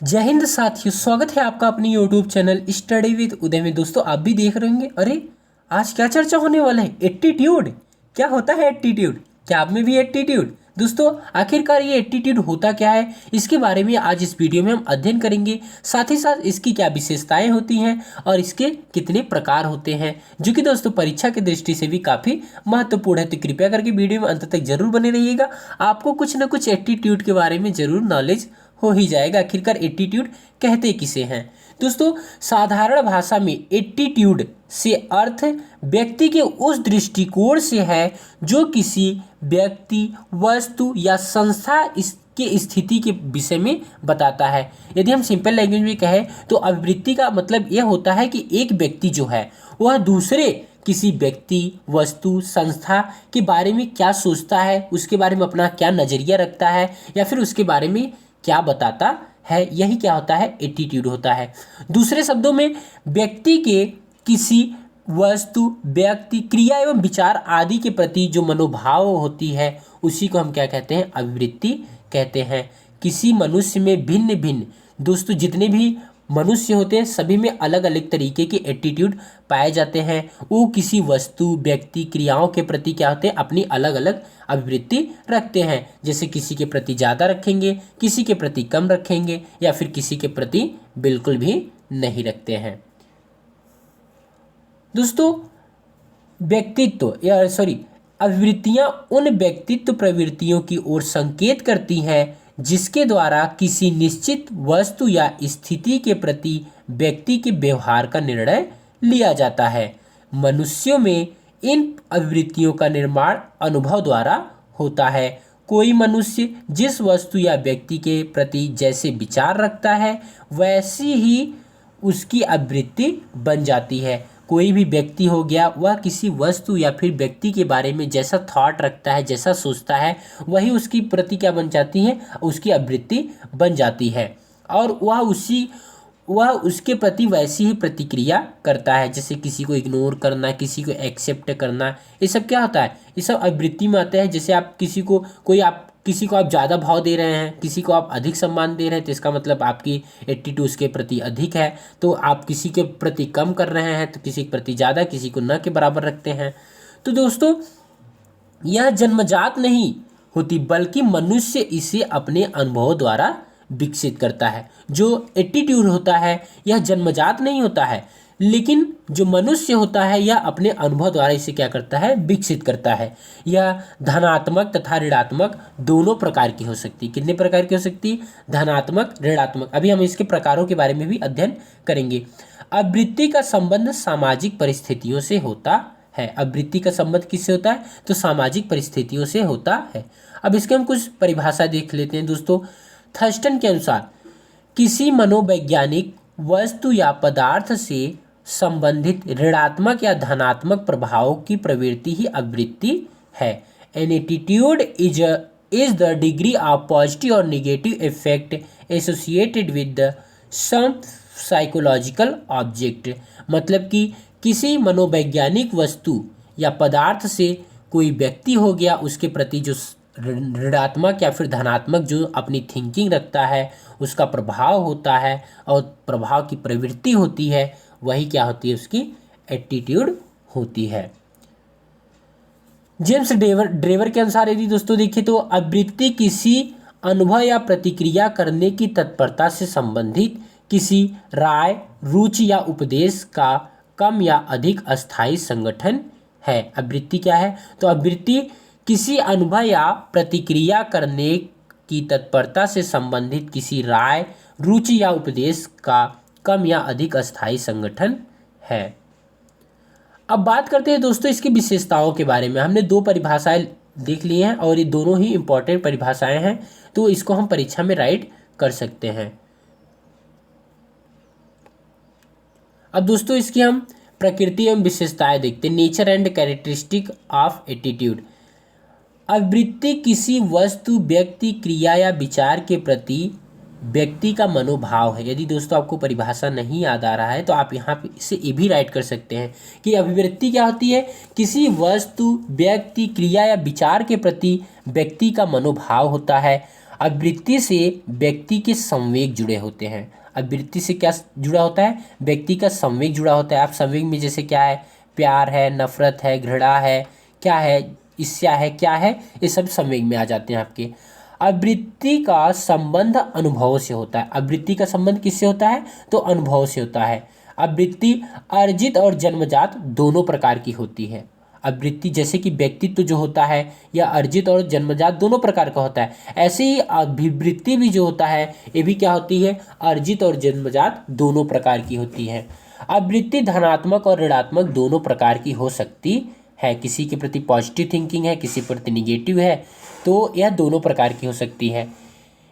जय हिंद साथियों, स्वागत है आपका अपने यूट्यूब चैनल स्टडी विद उदय में। दोस्तों, आप भी देख रहे होंगे, अरे आज क्या चर्चा होने वाला है? एट्टीट्यूड। क्या होता है एट्टीट्यूड? क्या आप में भी एट्टीट्यूड? दोस्तों, आखिरकार ये एट्टीट्यूड होता क्या है, इसके बारे में आज इस वीडियो में हम अध्ययन करेंगे। साथ ही साथ इसकी क्या विशेषताएं होती हैं और इसके कितने प्रकार होते हैं, जो कि दोस्तों परीक्षा की दृष्टि से भी काफ़ी महत्वपूर्ण है। तो कृपया करके वीडियो में अंत तक जरूर बने रहिएगा। आपको कुछ ना कुछ एट्टीट्यूड के बारे में जरूर नॉलेज हो ही जाएगा। आखिरकार एट्टीट्यूड कहते किसे हैं? दोस्तों, साधारण भाषा में एट्टीट्यूड से अर्थ व्यक्ति के उस दृष्टिकोण से है जो किसी व्यक्ति, वस्तु या संस्था की स्थिति के विषय में बताता है। यदि हम सिंपल लैंग्वेज में कहें तो अभिवृत्ति का मतलब यह होता है कि एक व्यक्ति जो है वह दूसरे किसी व्यक्ति, वस्तु, संस्था के बारे में क्या सोचता है, उसके बारे में अपना क्या नज़रिया रखता है, या फिर उसके बारे में क्या बताता है, यही क्या होता है? एटीट्यूड होता है। दूसरे शब्दों में व्यक्ति के किसी वस्तु, व्यक्ति, क्रिया एवं विचार आदि के प्रति जो मनोभाव होती है उसी को हम क्या कहते हैं? अभिवृत्ति कहते हैं। किसी मनुष्य में भिन्न भिन्न, दोस्तों जितने भी मनुष्य होते हैं सभी में अलग अलग तरीके के एटीट्यूड पाए जाते हैं। वो किसी वस्तु, व्यक्ति, क्रियाओं के प्रति क्या होते हैं? अपनी अलग अलग अभिवृत्ति रखते हैं। जैसे किसी के प्रति ज़्यादा रखेंगे, किसी के प्रति कम रखेंगे, या फिर किसी के प्रति बिल्कुल भी नहीं रखते हैं। दोस्तों, अभिवृत्तियां उन व्यक्तित्व प्रवृत्तियों की ओर संकेत करती हैं जिसके द्वारा किसी निश्चित वस्तु या स्थिति के प्रति व्यक्ति के व्यवहार का निर्णय लिया जाता है। मनुष्यों में इन अभिवृत्तियों का निर्माण अनुभव द्वारा होता है। कोई मनुष्य जिस वस्तु या व्यक्ति के प्रति जैसे विचार रखता है वैसी ही उसकी अभिवृत्ति बन जाती है। कोई भी व्यक्ति हो गया, वह किसी वस्तु या फिर व्यक्ति के बारे में जैसा थॉट रखता है, जैसा सोचता है, वही उसकी प्रति क्या बन जाती है? उसकी अभिवृत्ति बन जाती है। और वह उसके प्रति वैसी ही प्रतिक्रिया करता है। जैसे किसी को इग्नोर करना, किसी को एक्सेप्ट करना, ये सब क्या होता है? ये सब अभिवृत्ति में आता है। जैसे आप किसी को आप ज़्यादा भाव दे रहे हैं, किसी को आप अधिक सम्मान दे रहे हैं, तो इसका मतलब आपकी एटीट्यूड उसके प्रति अधिक है। तो आप किसी के प्रति कम कर रहे हैं तो किसी के प्रति ज़्यादा, किसी को न के बराबर रखते हैं। तो दोस्तों, यह जन्मजात नहीं होती बल्कि मनुष्य इसे अपने अनुभव द्वारा विकसित करता है। जो एटीट्यूड होता है यह जन्मजात नहीं होता है, लेकिन जो मनुष्य होता है यह अपने अनुभव द्वारा इसे क्या करता है? विकसित करता है। यह धनात्मक तथा ऋणात्मक दोनों प्रकार की हो सकती है। कितने प्रकार की हो सकती है? धनात्मक, ऋणात्मक। अभी हम इसके प्रकारों के बारे में भी अध्ययन करेंगे। अभिवृत्ति का संबंध सामाजिक परिस्थितियों से होता है। अभिवृत्ति का संबंध किससे होता है? तो सामाजिक परिस्थितियों से होता है। अब इसके हम कुछ परिभाषा देख लेते हैं। दोस्तों, थर्स्टन के अनुसार किसी मनोवैज्ञानिक वस्तु या पदार्थ से संबंधित ऋणात्मक या धनात्मक प्रभावों की प्रवृत्ति ही अभिवृत्ति है। An attitude is the degree of positive और negative effect associated with the some psychological object. मतलब कि किसी मनोवैज्ञानिक वस्तु या पदार्थ से कोई व्यक्ति हो गया, उसके प्रति जो ऋणात्मक या फिर धनात्मक जो अपनी थिंकिंग रखता है, उसका प्रभाव होता है और प्रभाव की प्रवृत्ति होती है, वही क्या होती है? उसकी एटीट्यूड होती है। जेम्स ड्रेवर के अनुसार यदि दोस्तों देखें तो अभिवृत्ति किसी अनुभव या प्रतिक्रिया करने की तत्परता से संबंधित किसी राय, रुचि या उपदेश का कम या अधिक अस्थायी संगठन है। अभिवृत्ति क्या है? तो अभिवृत्ति किसी अनुभव या प्रतिक्रिया करने की तत्परता से संबंधित किसी राय, रुचि या उपदेश का कम या अधिक अस्थायी संगठन है। अब बात करते हैं दोस्तों इसकी विशेषताओं के बारे में। हमने दो परिभाषाएं देख ली हैं और ये दोनों ही इंपॉर्टेंट परिभाषाएं हैं, तो इसको हम परीक्षा में राइट कर सकते हैं। अब दोस्तों इसकी हम प्रकृति एवं विशेषताएं देखते हैं। Nature and characteristic of attitude. अभिवृत्ति किसी वस्तु, व्यक्ति, क्रिया या विचार के प्रति व्यक्ति का मनोभाव है। यदि दोस्तों आपको परिभाषा नहीं याद आ रहा है तो आप यहाँ पे इसे ये भी राइट कर सकते हैं कि अभिवृत्ति क्या होती है? किसी वस्तु, व्यक्ति, क्रिया या विचार के प्रति व्यक्ति का मनोभाव होता है। अवृत्ति से व्यक्ति के संवेग जुड़े होते हैं। अवृत्ति से क्या जुड़ा होता है? व्यक्ति का संवेग जुड़ा होता है। आप संवेग में जैसे क्या है? प्यार है, नफरत है, घृणा है, क्या है, ईर्ष्या है, क्या है, ये सब संवेग में आ जाते हैं आपके। आवृत्ति का संबंध अनुभव से होता है। आवृत्ति का संबंध किससे होता है? तो अनुभव से होता है। आवृत्ति अर्जित और जन्मजात दोनों प्रकार की होती है। आवृत्ति जैसे कि व्यक्तित्व जो होता है यह अर्जित और जन्मजात दोनों प्रकार का होता है, ऐसे ही अभिवृत्ति भी जो होता है ये भी क्या होती है? अर्जित और जन्मजात दोनों प्रकार की होती है। आवृत्ति धनात्मक और ऋणात्मक दोनों प्रकार की हो सकती है। किसी के प्रति पॉजिटिव थिंकिंग है, किसी प्रति निगेटिव है, तो यह दोनों प्रकार की हो सकती है।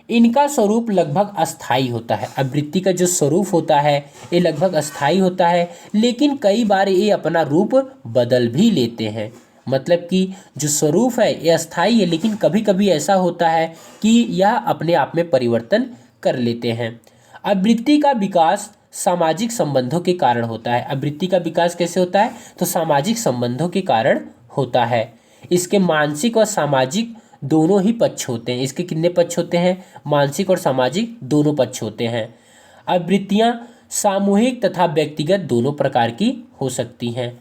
इनका स्वरूप लगभग अस्थाई होता है। आवृत्ति का जो स्वरूप होता है ये लगभग अस्थाई होता है, लेकिन कई बार ये अपना रूप बदल भी लेते हैं। मतलब कि जो स्वरूप है ये अस्थाई है, लेकिन कभी कभी ऐसा होता है कि यह अपने आप में परिवर्तन कर लेते हैं। आवृत्ति का विकास सामाजिक संबंधों के कारण होता है। आवृत्ति का विकास कैसे होता है? तो सामाजिक संबंधों के कारण होता है। इसके मानसिक और सामाजिक दोनों ही पक्ष होते हैं। इसके कितने पक्ष होते हैं? मानसिक और सामाजिक दोनों पक्ष होते हैं। आवृत्तियाँ सामूहिक तथा व्यक्तिगत दोनों प्रकार की हो सकती हैं।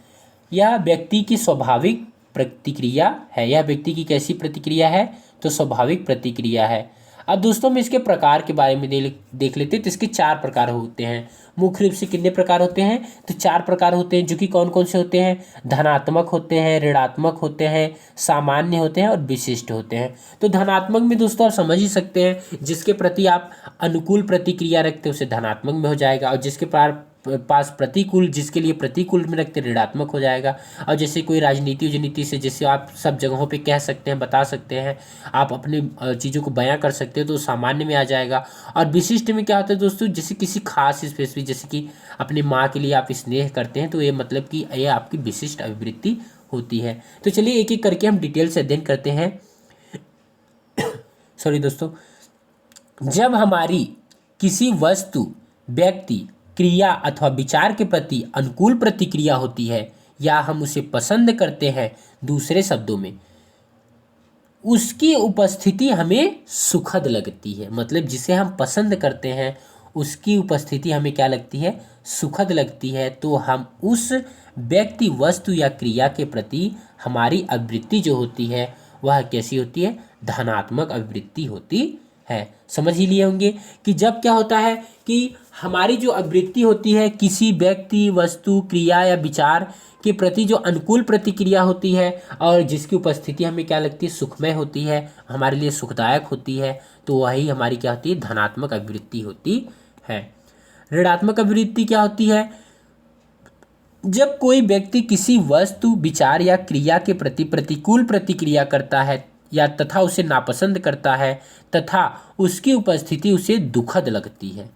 यह व्यक्ति की स्वाभाविक प्रतिक्रिया है। यह व्यक्ति की कैसी प्रतिक्रिया है? तो स्वाभाविक प्रतिक्रिया है। अब दोस्तों हम इसके प्रकार के बारे में देख लेते हैं। तो इसके 4 प्रकार होते हैं। मुख्य रूप से कितने प्रकार होते हैं? तो 4 प्रकार होते हैं, जो कि कौन कौन से होते हैं? धनात्मक होते हैं, ऋणात्मक होते हैं, सामान्य होते हैं और विशिष्ट होते हैं। तो धनात्मक में दोस्तों आप समझ ही सकते हैं, जिसके प्रति आप अनुकूल प्रतिक्रिया रखते हैं उसे धनात्मक में हो जाएगा, और जिसके पास प्रतिकूल, जिसके लिए प्रतिकूल में रखते ऋणात्मक हो जाएगा। और जैसे कोई राजनीति से जैसे आप सब जगहों पे कह सकते हैं, बता सकते हैं, आप अपनी चीज़ों को बयां कर सकते हो, तो सामान्य में आ जाएगा। और विशिष्ट में क्या होता है दोस्तों? जैसे किसी खास स्पेसिफिक, जैसे कि अपनी माँ के लिए आप स्नेह करते हैं, तो ये मतलब कि ये आपकी विशिष्ट अभिवृत्ति होती है। तो चलिए एक एक करके हम डिटेल से अध्ययन करते हैं। सॉरी दोस्तों, जब हमारी किसी वस्तु, व्यक्ति, क्रिया अथवा विचार के प्रति अनुकूल प्रतिक्रिया होती है या हम उसे पसंद करते हैं, दूसरे शब्दों में उसकी उपस्थिति हमें सुखद लगती है। मतलब जिसे हम पसंद करते हैं उसकी उपस्थिति हमें क्या लगती है? सुखद लगती है। तो हम उस व्यक्ति, वस्तु या क्रिया के प्रति हमारी अभिवृत्ति जो होती है वह कैसी होती है? धनात्मक अभिवृत्ति होती है। समझ ही लिए होंगे कि जब क्या होता है कि हमारी जो अभिवृत्ति होती है किसी व्यक्ति, वस्तु, क्रिया या विचार के प्रति जो अनुकूल प्रतिक्रिया होती है और जिसकी उपस्थिति हमें क्या लगती है? सुखमय होती है, हमारे लिए सुखदायक होती है, तो वही हमारी क्या होती है? धनात्मक अभिवृत्ति होती है। ऋणात्मक अभिवृत्ति क्या होती है? जब कोई व्यक्ति किसी वस्तु, विचार या क्रिया के प्रति प्रतिकूल प्रतिक्रिया करता है या तथा उसे नापसंद करता है तथा उसकी उपस्थिति उसे दुखद लगती है,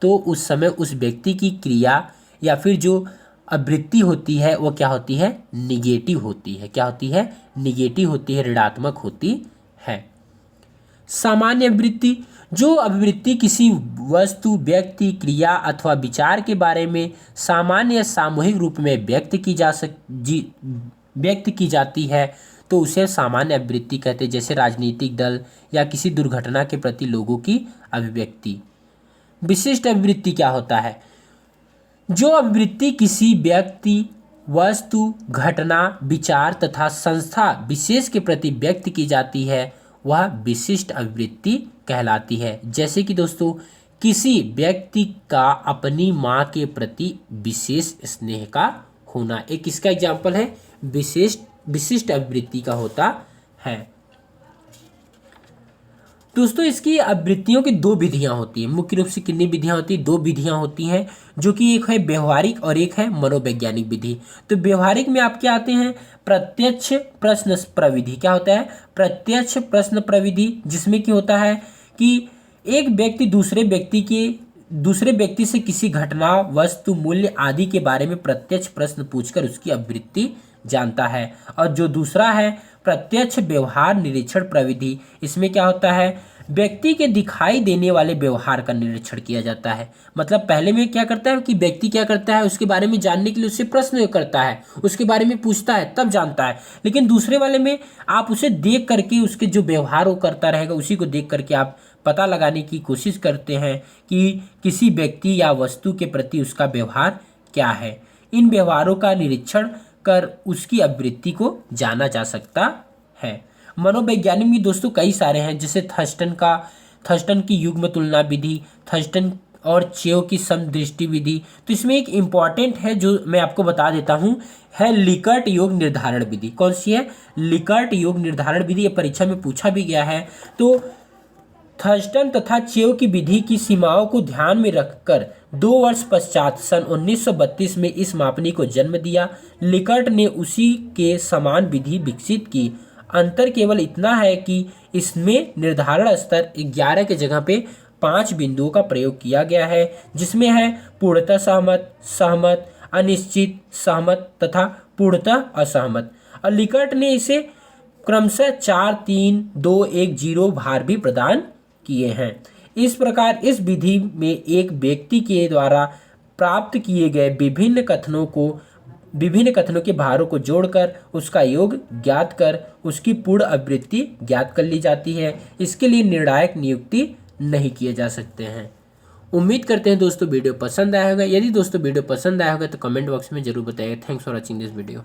तो उस समय उस व्यक्ति की क्रिया या फिर जो आवृत्ति होती है वो क्या होती है? निगेटिव होती है। क्या होती है? निगेटिव होती है, ऋणात्मक होती है। सामान्य अभिवृत्ति, जो अभिवृत्ति किसी वस्तु, व्यक्ति, क्रिया अथवा विचार के बारे में सामान्य या सामूहिक रूप में व्यक्त की जाती है, तो उसे सामान्य अभिवृत्ति कहते हैं। जैसे राजनीतिक दल या किसी दुर्घटना के प्रति लोगों की अभिव्यक्ति। विशिष्ट अभिवृत्ति क्या होता है? जो अभिवृत्ति किसी व्यक्ति, वस्तु, घटना, विचार तथा संस्था विशेष के प्रति व्यक्त की जाती है वह विशिष्ट अभिवृत्ति कहलाती है। जैसे कि दोस्तों किसी व्यक्ति का अपनी माँ के प्रति विशेष स्नेह का होना, एक इसका एग्जाम्पल है, विशिष्ट अभिवृत्ति का होता है। दोस्तों इसकी आवृत्तियों की 2 विधियां होती हैं। मुख्य रूप से कितनी विधियां होती हैं? 2 विधियां होती हैं, जो कि एक है व्यवहारिक और एक है मनोवैज्ञानिक विधि। तो व्यवहारिक में आपके आते हैं प्रत्यक्ष प्रश्न प्रविधि। क्या होता है? प्रत्यक्ष प्रश्न प्रविधि, जिसमें क्या होता है कि एक व्यक्ति दूसरे व्यक्ति से किसी घटना, वस्तु, मूल्य आदि के बारे में प्रत्यक्ष प्रश्न पूछकर उसकी अभिवृत्ति जानता है। और जो दूसरा है प्रत्यक्ष व्यवहार निरीक्षण प्रविधि, इसमें क्या होता है? व्यक्ति के दिखाई देने वाले व्यवहार का निरीक्षण किया जाता है। मतलब पहले में क्या करता है कि व्यक्ति क्या करता है, उसके बारे में जानने के लिए उससे प्रश्न करता है, उसके बारे में पूछता है, तब जानता है। लेकिन दूसरे वाले में आप उसे देख करके उसके जो व्यवहार वो करता रहेगा उसी को देख करके आप पता लगाने की कोशिश करते हैं कि किसी व्यक्ति या वस्तु के प्रति उसका व्यवहार क्या है। इन व्यवहारों का निरीक्षण कर उसकी अभिवृत्ति को जाना जा सकता है। मनोवैज्ञानिक भी दोस्तों कई सारे हैं, जैसे थर्स्टन की युग्म तुलना विधि, थर्स्टन और चेव की समदृष्टि विधि। तो इसमें एक इम्पॉर्टेंट है जो मैं आपको बता देता हूँ, है लिकर्ट योग निर्धारण विधि। कौन सी है? लिकर्ट योग निर्धारण विधि। ये परीक्षा में पूछा भी गया है। तो थर्स्टन तथा चेव की विधि की सीमाओं को ध्यान में रखकर 2 वर्ष पश्चात सन 1932 में इस मापनी को जन्म दिया। लिकर्ट ने उसी के समान विधि विकसित की। अंतर केवल इतना है कि इसमें निर्धारण स्तर 11 के जगह पे 5 बिंदुओं का प्रयोग किया गया है, जिसमें है पूर्णतः सहमत, सहमत, अनिश्चित, सहमत तथा पूर्णतः असहमत। और लिकर्ट ने इसे क्रमशः 4, 3, 2, 1, 0 भार भी प्रदान किए हैं। इस प्रकार इस विधि में एक व्यक्ति के द्वारा प्राप्त किए गए विभिन्न कथनों के भारों को जोड़कर उसका योग ज्ञात कर उसकी पूर्ण आवृत्ति ज्ञात कर ली जाती है। इसके लिए निर्णायक नियुक्ति नहीं किए जा सकते हैं। उम्मीद करते हैं दोस्तों वीडियो पसंद आया होगा। यदि दोस्तों वीडियो पसंद आया होगा तो कमेंट बॉक्स में जरूर बताइए। Thanks for watching this video.